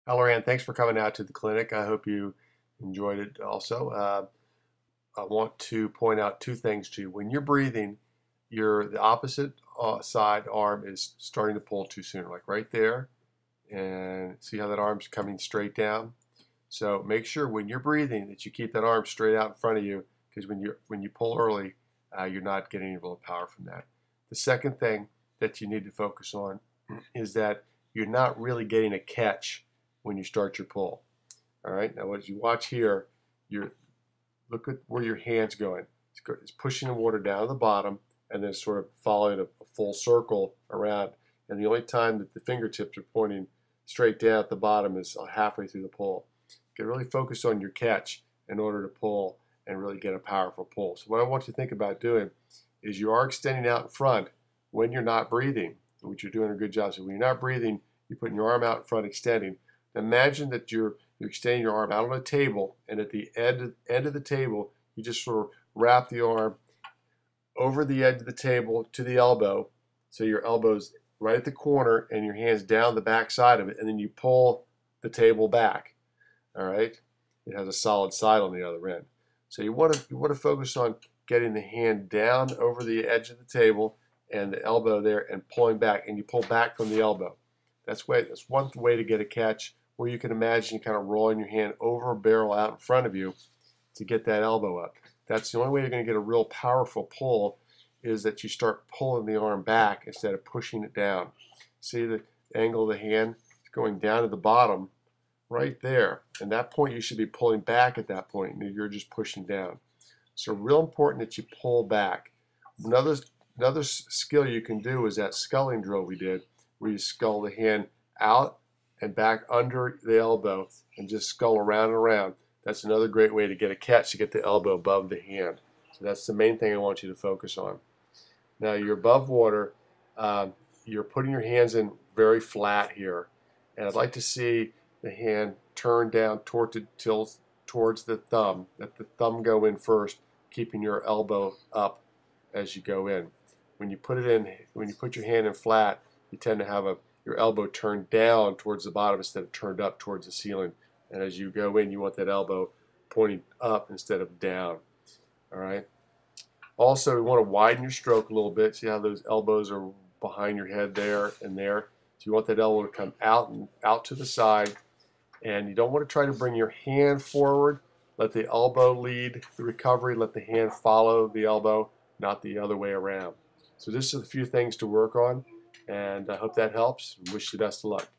Helleran, thanks for coming out to the clinic. I hope you enjoyed it also. I want to point out two things to you. When you're breathing, the opposite side arm is starting to pull too soon, like right there. And see how that arm's coming straight down? So make sure when you're breathing that you keep that arm straight out in front of you, because when you pull early, you're not getting any real power from that. The second thing that you need to focus on is that you're not really getting a catch when you start your pull. All right, now as you watch here, look at where your hand's going. It's pushing the water down to the bottom and then sort of following a full circle around. And the only time that the fingertips are pointing straight down at the bottom is halfway through the pull. You can really focus on your catch in order to pull and really get a powerful pull. So what I want you to think about doing is you are extending out in front when you're not breathing, which you're doing a good job. So when you're not breathing, you're putting your arm out in front, extending. Imagine that you're extending your arm out on a table, and at the end of the table, you just sort of wrap the arm over the edge of the table to the elbow, so your elbow's right at the corner and your hand's down the back side of it, and then you pull the table back. All right, it has a solid side on the other end. So you want to focus on getting the hand down over the edge of the table and the elbow there, and pulling back, and you pull back from the elbow. That's one way to get a catch, where you can imagine kind of rolling your hand over a barrel out in front of you to get that elbow up. That's the only way you're going to get a real powerful pull, is that you start pulling the arm back instead of pushing it down. See the angle of the hand? It's going down to the bottom right there. And that point you should be pulling back at that point, and you're just pushing down. So real important that you pull back. Another skill you can do is that sculling drill we did, where you scull the hand out and back under the elbow and just scull around and around. That's another great way to get a catch, to get the elbow above the hand. So that's the main thing I want you to focus on. Now you're above water, you're putting your hands in very flat here, and I'd like to see the hand turn down towards the thumb. Let the thumb go in first, keeping your elbow up as you go in. When you put your hand in flat, you tend to have your elbow turned down towards the bottom instead of turned up towards the ceiling. And as you go in, you want that elbow pointing up instead of down. All right. Also, we want to widen your stroke a little bit. See how those elbows are behind your head there and there. So you want that elbow to come out and out to the side. And you don't want to try to bring your hand forward. Let the elbow lead the recovery. Let the hand follow the elbow, not the other way around. So this is a few things to work on, and I hope that helps. Wish you the best of luck.